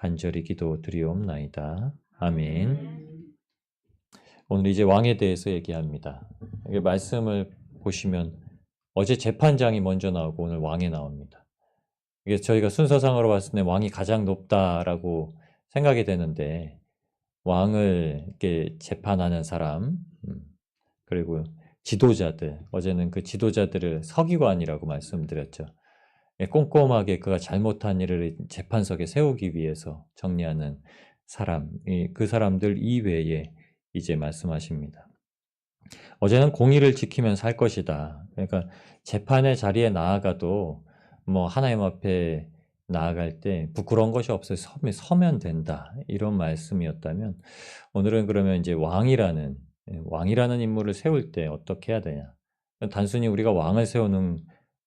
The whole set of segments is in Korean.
간절히 기도드리옵나이다. 아멘. 오늘 이제 왕에 대해서 얘기합니다. 여기 말씀을 보시면 어제 재판장이 먼저 나오고 오늘 왕이 나옵니다. 이게 저희가 순서상으로 봤을 때 왕이 가장 높다라고 생각이 되는데 왕을 이렇게 재판하는 사람, 그리고 지도자들, 어제는 그 지도자들을 서기관이라고 말씀드렸죠. 꼼꼼하게 그가 잘못한 일을 재판석에 세우기 위해서 정리하는 사람, 그 사람들 이외에 이제 말씀하십니다. 어제는 공의를 지키면 살 것이다. 그러니까 재판의 자리에 나아가도 뭐 하나님 앞에 나아갈 때 부끄러운 것이 없어요. 서면 된다. 이런 말씀이었다면 오늘은 그러면 이제 왕이라는 인물을 세울 때 어떻게 해야 되냐. 단순히 우리가 왕을 세우는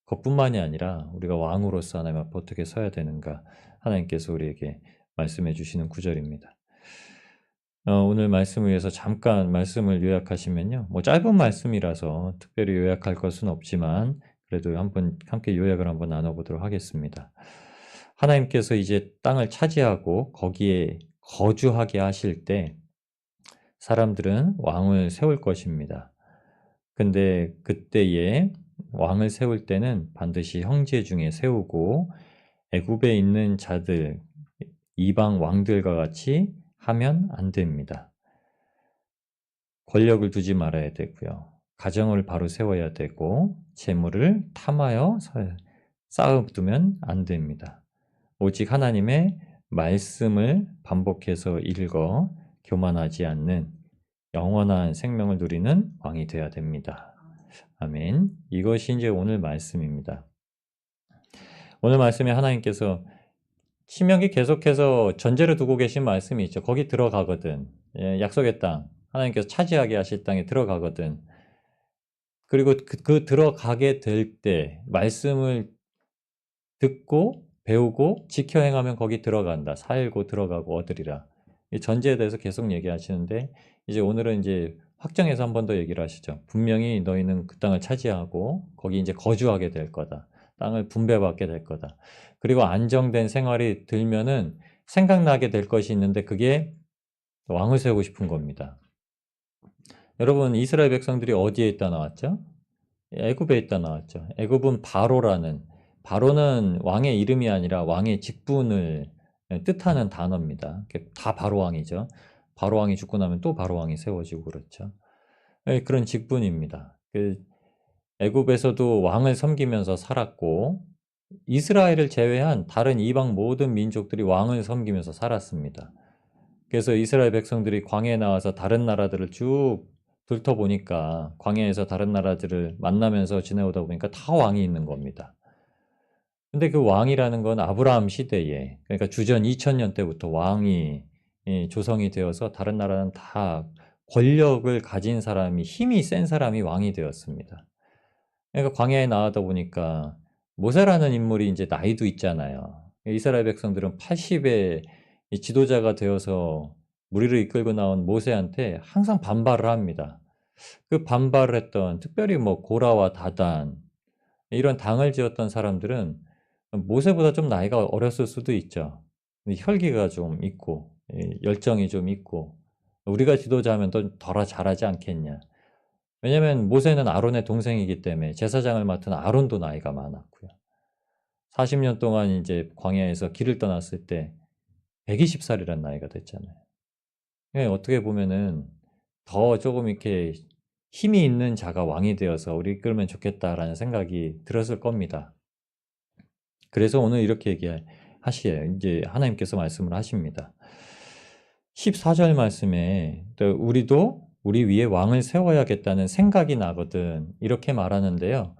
것뿐만이 아니라 우리가 왕으로서 하나님 앞에 어떻게 서야 되는가 하나님께서 우리에게 말씀해 주시는 구절입니다. 오늘 말씀을 위해서 잠깐 말씀을 요약하시면요. 뭐 짧은 말씀이라서 특별히 요약할 것은 없지만 그래도 함께 요약을 한번 나눠보도록 하겠습니다. 하나님께서 이제 땅을 차지하고 거기에 거주하게 하실 때 사람들은 왕을 세울 것입니다. 근데 그때에 왕을 세울 때는 반드시 형제 중에 세우고 애굽에 있는 자들, 이방 왕들과 같이 하면 안 됩니다. 권력을 두지 말아야 되고요. 가정을 바로 세워야 되고 재물을 탐하여 쌓아두면 안 됩니다. 오직 하나님의 말씀을 반복해서 읽어 교만하지 않는 영원한 생명을 누리는 왕이 되어야 됩니다. 아멘. 이것이 이제 오늘 말씀입니다. 오늘 말씀에 하나님께서 신명기 계속해서 전제를 두고 계신 말씀이 있죠. 거기 들어가거든. 약속의 땅. 하나님께서 차지하게 하실 땅에 들어가거든. 그리고 그 들어가게 될 때 말씀을 듣고 배우고 지켜 행하면 거기 들어간다. 살고 들어가고 얻으리라. 이 전제에 대해서 계속 얘기하시는데 이제 오늘은 이제 확정해서 한 번 더 얘기를 하시죠. 분명히 너희는 그 땅을 차지하고 거기 이제 거주하게 될 거다. 땅을 분배받게 될 거다. 그리고 안정된 생활이 들면은 생각나게 될 것이 있는데 그게 왕을 세우고 싶은 겁니다. 여러분 이스라엘 백성들이 어디에 있다 나왔죠? 애굽에 있다 나왔죠. 애굽은 바로는 왕의 이름이 아니라 왕의 직분을 뜻하는 단어입니다. 다 바로왕이죠. 바로왕이 죽고 나면 또 바로왕이 세워지고 그렇죠. 그런 직분입니다. 애굽에서도 왕을 섬기면서 살았고 이스라엘을 제외한 다른 이방 모든 민족들이 왕을 섬기면서 살았습니다. 그래서 이스라엘 백성들이 광야에 나와서 다른 나라들을 쭉 훑어보니까 광야에서 다른 나라들을 만나면서 지내오다 보니까 다 왕이 있는 겁니다. 근데 그 왕이라는 건 아브라함 시대에 그러니까 주전 2000년 때부터 왕이 조성이 되어서 다른 나라는 다 권력을 가진 사람이 힘이 센 사람이 왕이 되었습니다. 그러니까 광야에 나가다 보니까 모세라는 인물이 이제 나이도 있잖아요. 이스라엘 백성들은 80의 지도자가 되어서 무리를 이끌고 나온 모세한테 항상 반발을 합니다. 그 반발을 했던 특별히 뭐 고라와 다단 이런 당을 지었던 사람들은 모세보다 좀 나이가 어렸을 수도 있죠. 혈기가 좀 있고 열정이 좀 있고 우리가 지도자하면 더 잘하지 않겠냐. 왜냐하면 모세는 아론의 동생이기 때문에 제사장을 맡은 아론도 나이가 많았고요. 40년 동안 이제 광야에서 길을 떠났을 때 120살이란 나이가 됐잖아요. 어떻게 보면은 더 조금 이렇게 힘이 있는 자가 왕이 되어서 우리 이끌면 좋겠다라는 생각이 들었을 겁니다. 그래서 오늘 이렇게 얘기하시에요. 이제 하나님께서 말씀을 하십니다. 14절 말씀에 우리도 우리 위에 왕을 세워야겠다는 생각이 나거든 이렇게 말하는데요.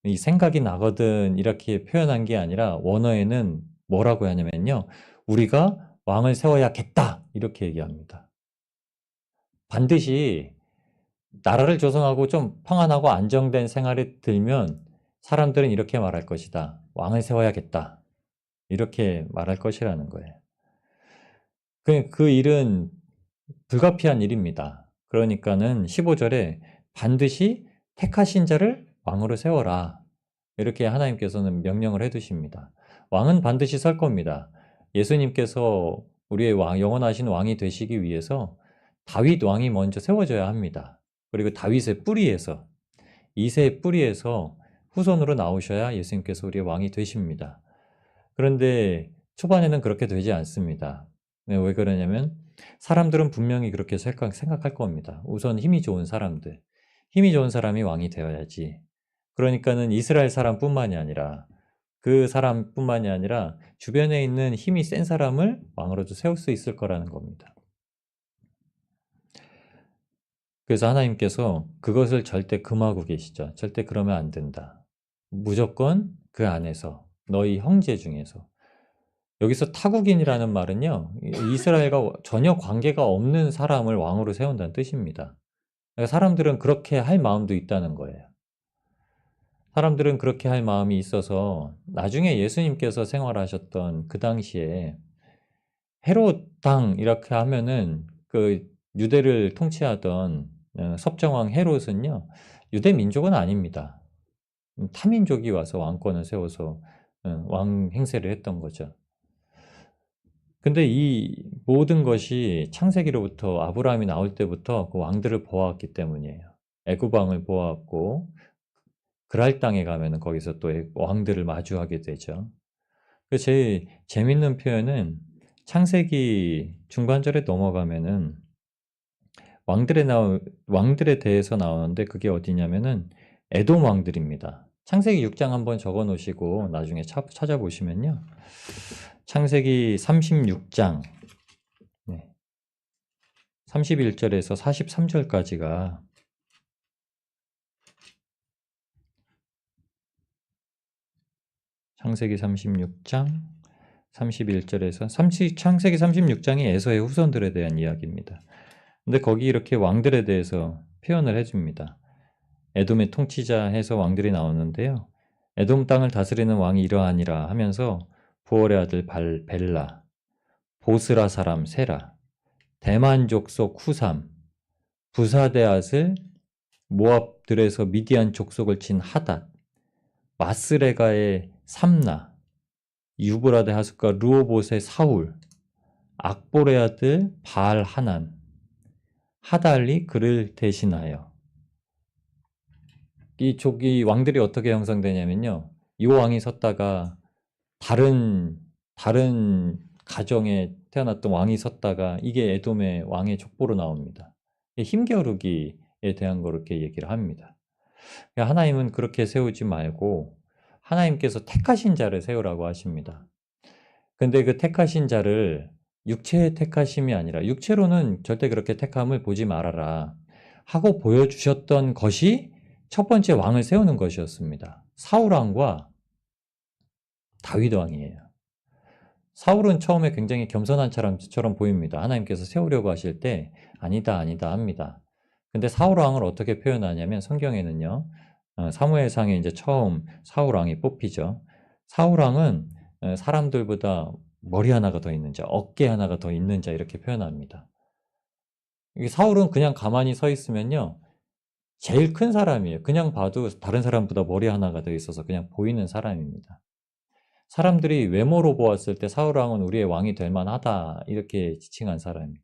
이 생각이 나거든 이렇게 표현한 게 아니라 원어에는 뭐라고 하냐면요. 우리가 왕을 세워야겠다 이렇게 얘기합니다. 반드시 나라를 조성하고 좀 평안하고 안정된 생활이 들면 사람들은 이렇게 말할 것이다. 왕을 세워야겠다. 이렇게 말할 것이라는 거예요. 그 일은 불가피한 일입니다. 그러니까는 15절에 반드시 택하신 자를 왕으로 세워라. 이렇게 하나님께서는 명령을 해두십니다. 왕은 반드시 설 겁니다. 예수님께서 우리의 영원하신 왕이 되시기 위해서 다윗 왕이 먼저 세워져야 합니다. 그리고 다윗의 뿌리에서, 이새의 뿌리에서 후손으로 나오셔야 예수님께서 우리의 왕이 되십니다. 그런데 초반에는 그렇게 되지 않습니다. 왜 그러냐면 사람들은 분명히 그렇게 생각할 겁니다. 우선 힘이 좋은 사람들, 힘이 좋은 사람이 왕이 되어야지. 그러니까는 이스라엘 사람뿐만이 아니라 그 사람뿐만이 아니라 주변에 있는 힘이 센 사람을 왕으로도 세울 수 있을 거라는 겁니다. 그래서 하나님께서 그것을 절대 금하고 계시죠. 절대 그러면 안 된다. 무조건 그 안에서, 너희 형제 중에서. 여기서 타국인이라는 말은요, 이스라엘과 전혀 관계가 없는 사람을 왕으로 세운다는 뜻입니다. 그러니까 사람들은 그렇게 할 마음도 있다는 거예요. 사람들은 그렇게 할 마음이 있어서 나중에 예수님께서 생활하셨던 그 당시에 헤롯 당 이렇게 하면은 그 유대를 통치하던 섭정왕 헤롯은요, 유대 민족은 아닙니다. 타민족이 와서 왕권을 세워서 왕 행세를 했던 거죠. 근데 이 모든 것이 창세기로부터 아브라함이 나올 때부터 그 왕들을 보아왔기 때문이에요. 애굽 왕을 보아왔고 그랄 땅에 가면은 거기서 또 왕들을 마주하게 되죠. 그 제일 재밌는 표현은 창세기 중간절에 넘어가면은 왕들에 대해서 나오는데 그게 어디냐면은 에돔 왕들입니다. 창세기 6장 한번 적어 놓으시고 나중에 찾아보시면요. 창세기 36장 31절에서 43절까지가 창세기 36장 31절에서 창세기 36장이 에서의 후손들에 대한 이야기입니다. 근데 거기 이렇게 왕들에 대해서 표현을 해줍니다. 에돔의 통치자 해서 왕들이 나오는데요. 에돔 땅을 다스리는 왕이 이러하니라 하면서 부월의 아들 벨라, 보스라 사람 세라, 대만 족속 후삼, 부사대 아들 모압들에서 미디안 족속을 친 하닷, 마스레가의 삼나, 유브라데 하숫과 르호봇의 사울, 악보레 아들 바알 하난, 하달리 그를 대신하여. 이 왕들이 어떻게 형성되냐면요. 이 왕이 섰다가 다른 가정에 태어났던 왕이 섰다가 이게 에돔의 왕의 족보로 나옵니다. 힘겨루기에 대한 거 이렇게 얘기를 합니다. 하나님은 그렇게 세우지 말고 하나님께서 택하신 자를 세우라고 하십니다. 근데 그 택하신 자를 육체의 택하심이 아니라 육체로는 절대 그렇게 택함을 보지 말아라 하고 보여주셨던 것이 첫 번째 왕을 세우는 것이었습니다. 사울왕과 다윗왕이에요. 사울은 처음에 굉장히 겸손한 사람처럼 보입니다. 하나님께서 세우려고 하실 때 아니다 합니다. 근데 사울왕을 어떻게 표현하냐면 성경에는요. 사무엘상에 이제 처음 사울왕이 뽑히죠. 사울왕은 사람들보다 머리 하나가 더 있는 자, 어깨 하나가 더 있는 자 이렇게 표현합니다. 사울은 그냥 가만히 서 있으면요. 제일 큰 사람이에요. 그냥 봐도 다른 사람보다 머리 하나가 더 있어서 그냥 보이는 사람입니다. 사람들이 외모로 보았을 때 사울왕은 우리의 왕이 될 만하다 이렇게 지칭한 사람이에요.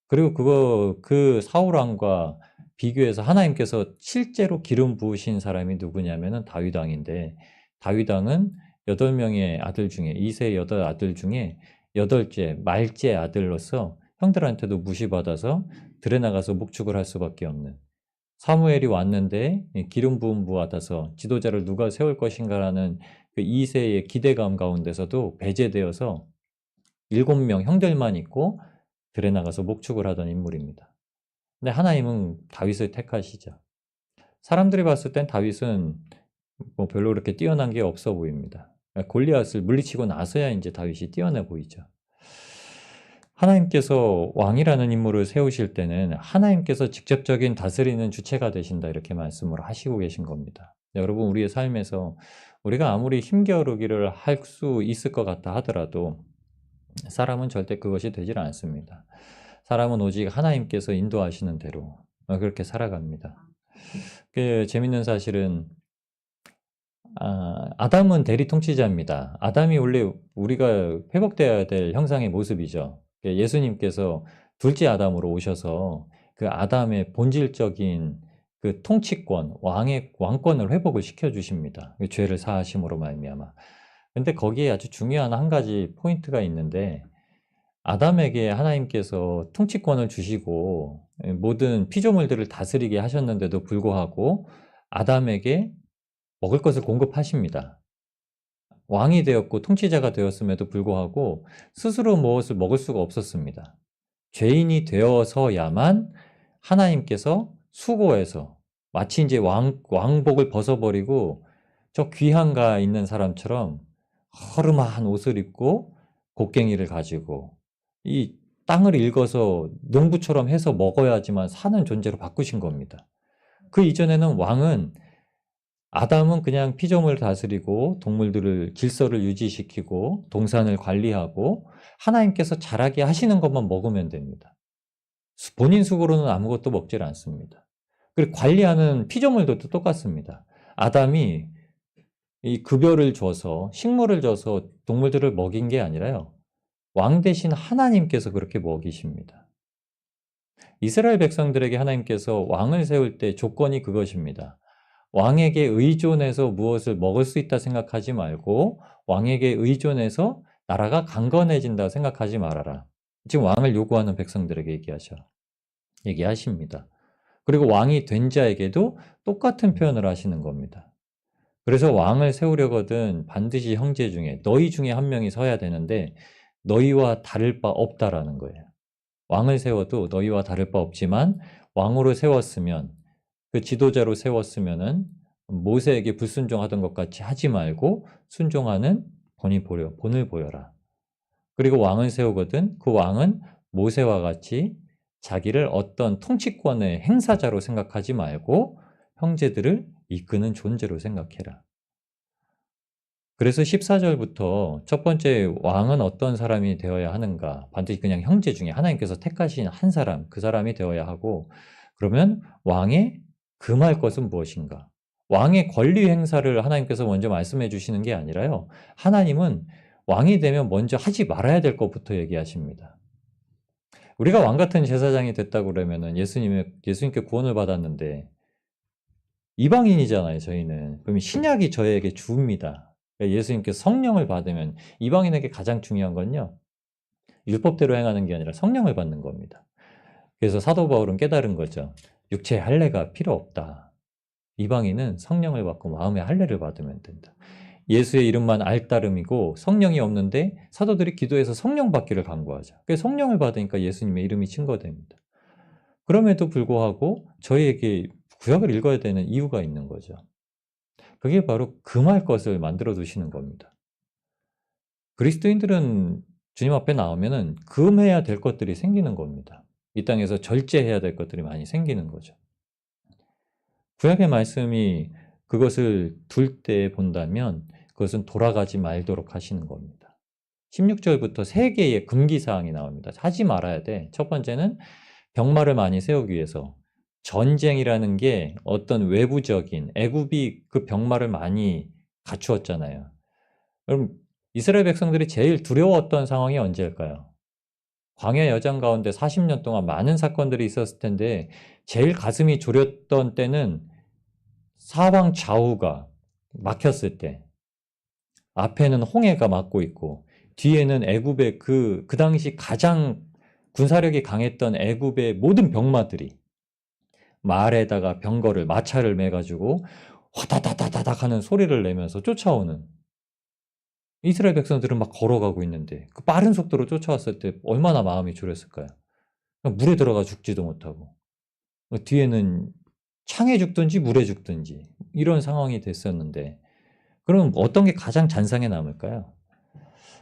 그리고 그 사울왕과 비교해서 하나님께서 실제로 기름 부으신 사람이 누구냐면은 다윗왕인데 다윗왕은 8명의 아들 중에 이세의 8아들 중에 8째 말째 아들로서 형들한테도 무시받아서 들에 나가서 목축을 할 수밖에 없는 사무엘이 왔는데 기름 부음 받아서 지도자를 누가 세울 것인가라는 그 이세의 기대감 가운데서도 배제되어서 7명 형들만 있고 들에 나가서 목축을 하던 인물입니다. 근데 하나님은 다윗을 택하시죠. 사람들이 봤을 땐 다윗은 뭐 별로 그렇게 뛰어난 게 없어 보입니다. 골리앗을 물리치고 나서야 이제 다윗이 뛰어나 보이죠. 하나님께서 왕이라는 인물을 세우실 때는 하나님께서 직접적인 다스리는 주체가 되신다 이렇게 말씀을 하시고 계신 겁니다. 여러분 우리의 삶에서 우리가 아무리 힘겨루기를 할 수 있을 것 같다 하더라도 사람은 절대 그것이 되질 않습니다. 사람은 오직 하나님께서 인도하시는 대로 그렇게 살아갑니다. 그 재밌는 사실은 아담은 대리 통치자입니다. 아담이 원래 우리가 회복되어야 될 형상의 모습이죠. 예수님께서 둘째 아담으로 오셔서 그 아담의 본질적인 그 통치권, 왕권을 회복을 시켜주십니다. 그 죄를 사하심으로 말미암아. 근데 거기에 아주 중요한 한 가지 포인트가 있는데, 아담에게 하나님께서 통치권을 주시고 모든 피조물들을 다스리게 하셨는데도 불구하고 아담에게 먹을 것을 공급하십니다. 왕이 되었고 통치자가 되었음에도 불구하고 스스로 무엇을 먹을 수가 없었습니다. 죄인이 되어서야만 하나님께서 수고해서 마치 이제 왕복을 벗어버리고 저 귀한가 있는 사람처럼 허름한 옷을 입고 곡괭이를 가지고 이 땅을 읽어서 농부처럼 해서 먹어야지만 사는 존재로 바꾸신 겁니다. 그 이전에는 아담은 그냥 피조물 다스리고 동물들을 질서를 유지시키고 동산을 관리하고 하나님께서 자라게 하시는 것만 먹으면 됩니다. 본인 수고로는 아무것도 먹질 않습니다. 그리고 관리하는 피조물들도 똑같습니다. 아담이 이 급여를 줘서 식물을 줘서 동물들을 먹인 게 아니라요. 왕 대신 하나님께서 그렇게 먹이십니다. 이스라엘 백성들에게 하나님께서 왕을 세울 때 조건이 그것입니다. 왕에게 의존해서 무엇을 먹을 수 있다 생각하지 말고 왕에게 의존해서 나라가 강건해진다 생각하지 말아라. 지금 왕을 요구하는 백성들에게 얘기하십니다. 그리고 왕이 된 자에게도 똑같은 표현을 하시는 겁니다. 그래서 왕을 세우려거든 반드시 형제 중에 너희 중에 한 명이 서야 되는데 너희와 다를 바 없다라는 거예요. 왕을 세워도 너희와 다를 바 없지만 왕으로 세웠으면 그 지도자로 세웠으면은 모세에게 불순종하던 것 같이 하지 말고 순종하는 본을 보여라. 그리고 왕을 세우거든 그 왕은 모세와 같이 자기를 어떤 통치권의 행사자로 생각하지 말고 형제들을 이끄는 존재로 생각해라. 그래서 14절부터 첫 번째 왕은 어떤 사람이 되어야 하는가? 반드시 그냥 형제 중에 하나님께서 택하신 한 사람, 그 사람이 되어야 하고, 그러면 왕의 금할 것은 무엇인가? 왕의 권리 행사를 하나님께서 먼저 말씀해 주시는 게 아니라요. 하나님은 왕이 되면 먼저 하지 말아야 될 것부터 얘기하십니다. 우리가 왕 같은 제사장이 됐다고 그러면은 예수님께 구원을 받았는데 이방인이잖아요, 저희는. 그럼 신약이 저에게 줍니다. 예수님께서 성령을 받으면 이방인에게 가장 중요한 건요. 율법대로 행하는 게 아니라 성령을 받는 겁니다. 그래서 사도 바울은 깨달은 거죠. 육체의 할례가 필요 없다. 이방인은 성령을 받고 마음의 할례를 받으면 된다. 예수의 이름만 알따름이고 성령이 없는데 사도들이 기도해서 성령 받기를 간구하죠. 그래서 성령을 받으니까 예수님의 이름이 증거됩니다. 그럼에도 불구하고 저희에게 구약을 읽어야 되는 이유가 있는 거죠. 그게 바로 금할 것을 만들어 두시는 겁니다. 그리스도인들은 주님 앞에 나오면은 금해야 될 것들이 생기는 겁니다. 이 땅에서 절제해야 될 것들이 많이 생기는 거죠. 구약의 말씀이 그것을 둘 때 본다면 그것은 돌아가지 말도록 하시는 겁니다. 16절부터 3개의 금기사항이 나옵니다. 하지 말아야 돼. 첫 번째는 병마를 많이 세우기 위해서 전쟁이라는 게 어떤 외부적인 애굽이 그 병마를 많이 갖추었잖아요. 그럼 이스라엘 백성들이 제일 두려웠던 상황이 언제일까요? 광야 여정 가운데 40년 동안 많은 사건들이 있었을 텐데 제일 가슴이 졸였던 때는 사방 좌우가 막혔을 때 앞에는 홍해가 막고 있고 뒤에는 애굽의 그 당시 가장 군사력이 강했던 애굽의 모든 병마들이 말에다가 병거를 마차를 매가지고 화다다다다닥 하는 소리를 내면서 쫓아오는 이스라엘 백성들은 막 걸어가고 있는데 그 빠른 속도로 쫓아왔을 때 얼마나 마음이 졸였을까요? 물에 들어가 죽지도 못하고 뒤에는 창에 죽든지 물에 죽든지 이런 상황이 됐었는데 그럼 어떤 게 가장 잔상에 남을까요?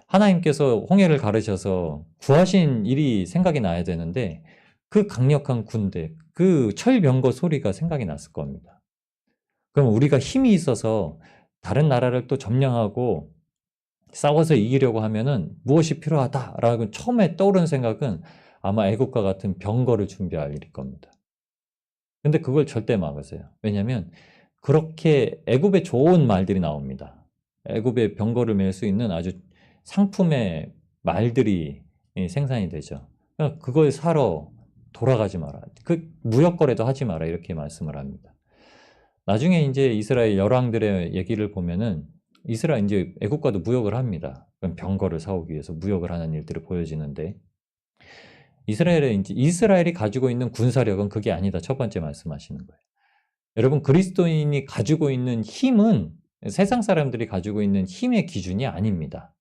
하나님께서 홍해를 가르셔서 구하신 일이 생각이 나야 되는데 그 강력한 군대, 그 철병거 소리가 생각이 났을 겁니다. 그럼 우리가 힘이 있어서 다른 나라를 또 점령하고 싸워서 이기려고 하면은 무엇이 필요하다라고 처음에 떠오른 생각은 아마 애국과 같은 병거를 준비할 일일 겁니다. 근데 그걸 절대 막으세요. 왜냐하면 그렇게 애굽에 좋은 말들이 나옵니다. 애굽의 병거를 맬 수 있는 아주 상품의 말들이 생산이 되죠. 그러니까 그걸 사러 돌아가지 마라. 그 무역 거래도 하지 마라. 이렇게 말씀을 합니다. 나중에 이제 이스라엘 열왕들의 얘기를 보면은 이스라엘 이제 애국과도 무역을 합니다. 그럼 병거를 사오기 위해서 무역을 하는 일들이 보여지는데 이스라엘이 가지고 있는 군사력은 그게 아니다. 첫 번째 말씀하시는 거예요. 여러분 그리스도인이 가지고 있는 힘은 세상 사람들이 가지고 있는 힘의 기준이 아닙니다.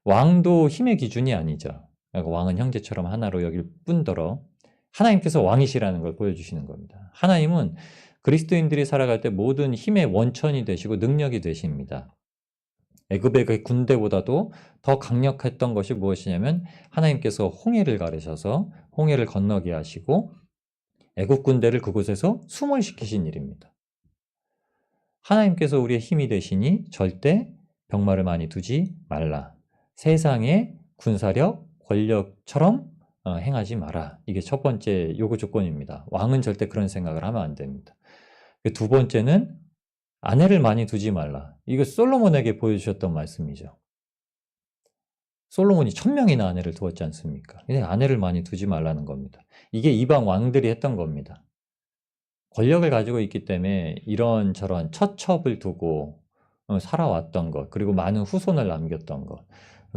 왕도 힘의 기준이 아니죠. 그러니까 왕은 형제처럼 하나로 여길 뿐더러 하나님께서 왕이시라는 걸 보여주시는 겁니다. 하나님은 그리스도인들이 살아갈 때 모든 힘의 원천이 되시고 능력이 되십니다. 애굽의 그 군대보다도 더 강력했던 것이 무엇이냐면 하나님께서 홍해를 가르셔서 홍해를 건너게 하시고 애굽 군대를 그곳에서 수몰시키신 일입니다. 하나님께서 우리의 힘이 되시니 절대 병마를 많이 두지 말라. 세상의 군사력, 권력처럼 행하지 마라. 이게 첫 번째 요구 조건입니다. 왕은 절대 그런 생각을 하면 안 됩니다. 두 번째는 아내를 많이 두지 말라. 이거 솔로몬에게 보여주셨던 말씀이죠. 솔로몬이 1000명이나 아내를 두었지 않습니까? 아내를 많이 두지 말라는 겁니다. 이게 이방 왕들이 했던 겁니다. 권력을 가지고 있기 때문에 이런저런 처첩을 두고 살아왔던 것, 그리고 많은 후손을 남겼던 것,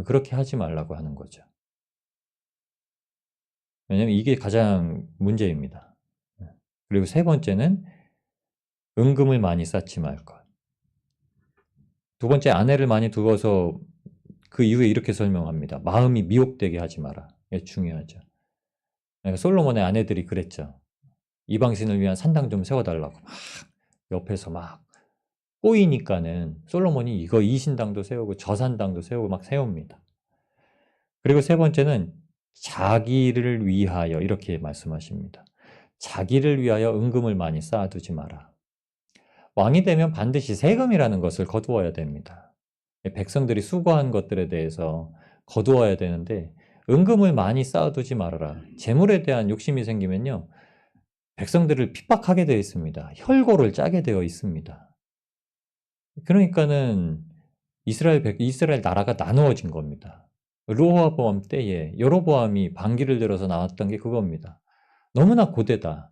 그렇게 하지 말라고 하는 거죠. 왜냐하면 이게 가장 문제입니다. 그리고 세 번째는 은금을 많이 쌓지 말 것. 두 번째, 아내를 많이 두어서 그 이후에 이렇게 설명합니다. 마음이 미혹되게 하지 마라. 이게 중요하죠. 그러니까 솔로몬의 아내들이 그랬죠. 이방신을 위한 산당 좀 세워달라고 막 옆에서 막 꼬이니까는 솔로몬이 이거 이 신당도 세우고 저 산당도 세우고 막 세웁니다. 그리고 세 번째는 자기를 위하여 이렇게 말씀하십니다. 자기를 위하여 은금을 많이 쌓아두지 마라. 왕이 되면 반드시 세금이라는 것을 거두어야 됩니다. 백성들이 수고한 것들에 대해서 거두어야 되는데 은금을 많이 쌓아두지 말아라. 재물에 대한 욕심이 생기면요. 백성들을 핍박하게 되어 있습니다. 혈고를 짜게 되어 있습니다. 그러니까는 이스라엘 나라가 나누어진 겁니다. 르호보암 때에 여로보암이 반기를 들어서 나왔던 게 그겁니다. 너무나 고되다.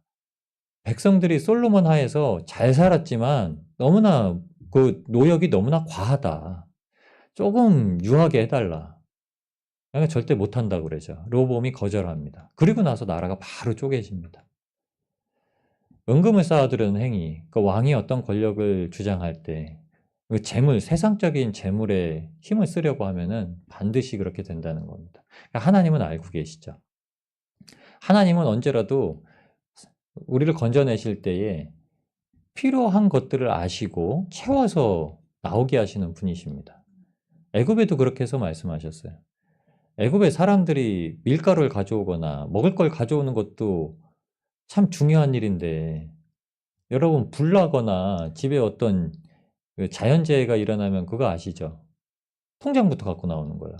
백성들이 솔로몬 하에서 잘 살았지만 너무나 그 노역이 너무나 과하다. 조금 유하게 해달라. 그러니까 절대 못한다고 그러죠. 르호보암이 거절합니다. 그리고 나서 나라가 바로 쪼개집니다. 은금을 쌓아두려는 행위, 그 왕이 어떤 권력을 주장할 때 그 재물, 세상적인 재물에 힘을 쓰려고 하면은 반드시 그렇게 된다는 겁니다. 하나님은 알고 계시죠. 하나님은 언제라도 우리를 건져내실 때에 필요한 것들을 아시고 채워서 나오게 하시는 분이십니다. 애굽에도 그렇게 해서 말씀하셨어요. 애굽의 사람들이 밀가루를 가져오거나 먹을 걸 가져오는 것도 참 중요한 일인데 여러분 불 나거나 집에 어떤 자연재해가 일어나면 그거 아시죠? 통장부터 갖고 나오는 거예요.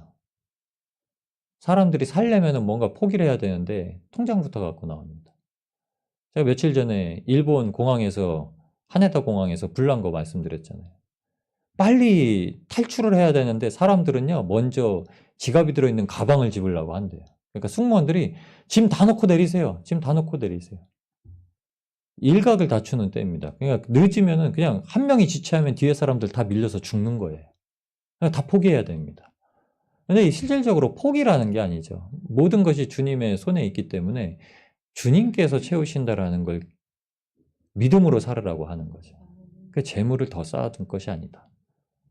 사람들이 살려면 뭔가 포기를 해야 되는데 통장부터 갖고 나옵니다. 제가 며칠 전에 일본 공항에서 하네다 공항에서 불난 거 말씀드렸잖아요. 빨리 탈출을 해야 되는데 사람들은요 먼저 지갑이 들어있는 가방을 집으려고 한대요. 그러니까 승무원들이 짐 다 놓고 내리세요. 짐 다 놓고 내리세요. 일각을 다투는 때입니다. 그러니까 늦으면은 그냥 한 명이 지체하면 뒤에 사람들 다 밀려서 죽는 거예요. 그러니까 다 포기해야 됩니다. 근데 실질적으로 포기라는 게 아니죠. 모든 것이 주님의 손에 있기 때문에 주님께서 채우신다라는 걸 믿음으로 살으라고 하는 거죠. 그 재물을 더 쌓아둔 것이 아니다.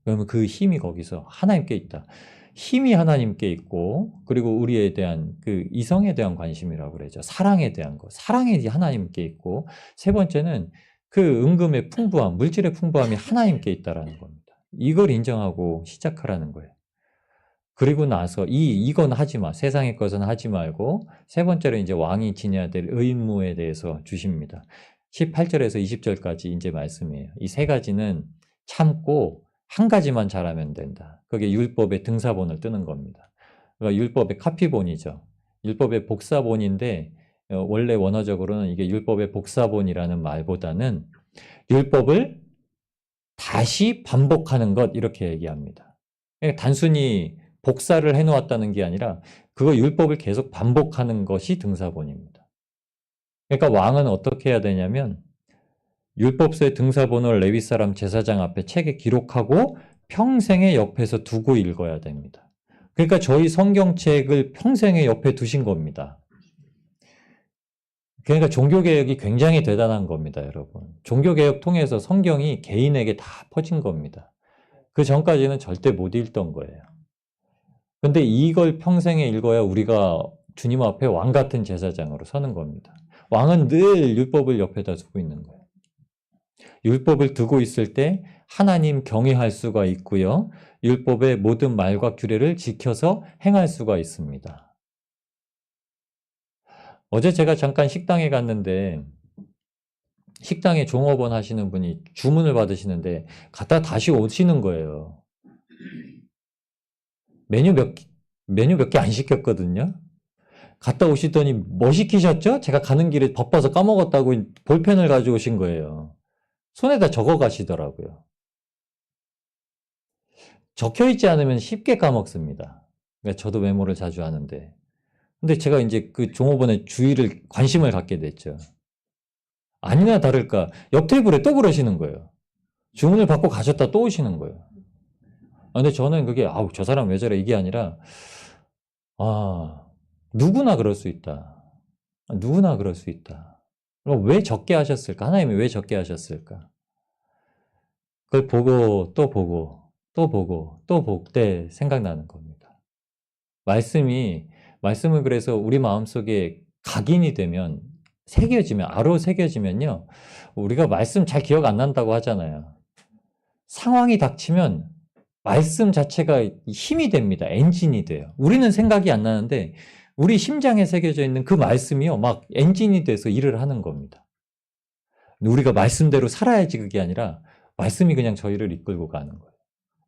그러면 그 힘이 거기서 하나님께 있다. 힘이 하나님께 있고 그리고 우리에 대한 그 이성에 대한 관심이라고 그러죠. 사랑에 대한 거. 사랑이 하나님께 있고 세 번째는 그 은금의 풍부함, 물질의 풍부함이 하나님께 있다라는 겁니다. 이걸 인정하고 시작하라는 거예요. 그리고 나서 이건 하지 마. 세상의 것은 하지 말고 세 번째로 이제 왕이 지녀야 될 의무에 대해서 주십니다. 18절에서 20절까지 이제 말씀이에요. 이 세 가지는 참고 한 가지만 잘하면 된다. 그게 율법의 등사본을 뜨는 겁니다. 그러니까 율법의 카피본이죠. 율법의 복사본인데 원래 원어적으로는 이게 율법의 복사본이라는 말보다는 율법을 다시 반복하는 것 이렇게 얘기합니다. 그러니까 단순히 복사를 해놓았다는 게 아니라 그거 율법을 계속 반복하는 것이 등사본입니다. 그러니까 왕은 어떻게 해야 되냐면 율법서의 등사본을 레위 사람 제사장 앞에 책에 기록하고 평생의 옆에서 두고 읽어야 됩니다. 그러니까 저희 성경책을 평생의 옆에 두신 겁니다. 그러니까 종교개혁이 굉장히 대단한 겁니다, 여러분. 종교개혁 통해서 성경이 개인에게 다 퍼진 겁니다. 그 전까지는 절대 못 읽던 거예요. 근데 이걸 평생에 읽어야 우리가 주님 앞에 왕 같은 제사장으로 서는 겁니다. 왕은 늘 율법을 옆에다 두고 있는 거예요. 율법을 두고 있을 때 하나님 경외할 수가 있고요. 율법의 모든 말과 규례를 지켜서 행할 수가 있습니다. 어제 제가 잠깐 식당에 갔는데 식당에 종업원 하시는 분이 주문을 받으시는데 갔다 다시 오시는 거예요. 메뉴 몇 개 안 시켰거든요. 갔다 오시더니 뭐 시키셨죠? 제가 가는 길에 바빠서 까먹었다고 볼펜을 가져오신 거예요. 손에다 적어 가시더라고요. 적혀있지 않으면 쉽게 까먹습니다. 그러니까 저도 메모를 자주 하는데. 근데 제가 이제 그 종업원의 주의를, 관심을 갖게 됐죠. 아니나 다를까, 옆 테이블에 또 그러시는 거예요. 주문을 받고 가셨다 또 오시는 거예요. 근데 저는 그게, 아우, 저 사람 왜 저래? 이게 아니라, 누구나 그럴 수 있다. 누구나 그럴 수 있다. 그럼 왜 적게 하셨을까? 하나님이 왜 적게 하셨을까? 그걸 보고, 또 보고, 또 보고, 또 볼 때 생각나는 겁니다. 말씀은 그래서 우리 마음속에 각인이 되면, 아로 새겨지면요, 우리가 말씀 잘 기억 안 난다고 하잖아요. 상황이 닥치면 말씀 자체가 힘이 됩니다. 엔진이 돼요. 우리는 생각이 안 나는데 우리 심장에 새겨져 있는 그 말씀이요, 막 엔진이 돼서 일을 하는 겁니다. 우리가 말씀대로 살아야지 그게 아니라 말씀이 그냥 저희를 이끌고 가는 거예요.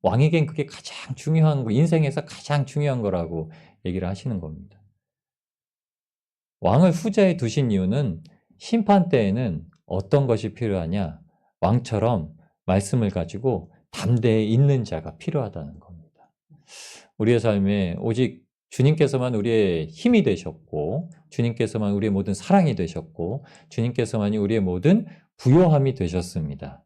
왕에겐 그게 가장 중요한 거, 인생에서 가장 중요한 거라고 얘기를 하시는 겁니다. 왕을 후자에 두신 이유는 심판 때에는 어떤 것이 필요하냐? 왕처럼 말씀을 가지고 담대히 있는 자가 필요하다는 겁니다. 우리의 삶에 오직 주님께서만 우리의 힘이 되셨고, 주님께서만 우리의 모든 사랑이 되셨고, 주님께서만이 우리의 모든 부요함이 되셨습니다.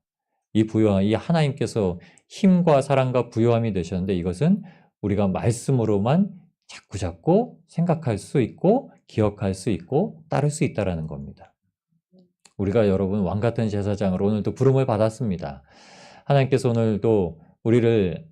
이 하나님께서 힘과 사랑과 부요함이 되셨는데 이것은 우리가 말씀으로만 자꾸자꾸 생각할 수 있고 기억할 수 있고 따를 수 있다는 겁니다. 우리가 여러분 왕 같은 제사장으로 오늘도 부름을 받았습니다. 하나님께서 오늘도 우리를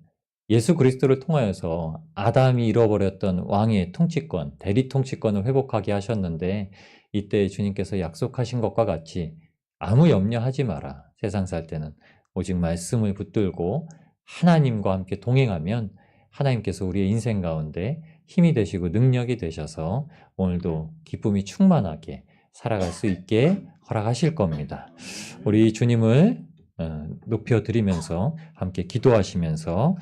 예수 그리스도를 통하여서 아담이 잃어버렸던 왕의 통치권, 대리 통치권을 회복하게 하셨는데 이때 주님께서 약속하신 것과 같이 아무 염려하지 마라. 세상 살 때는 오직 말씀을 붙들고 하나님과 함께 동행하면 하나님께서 우리의 인생 가운데 힘이 되시고 능력이 되셔서 오늘도 기쁨이 충만하게 살아갈 수 있게 허락하실 겁니다. 우리 주님을 높여드리면서 함께 기도하시면서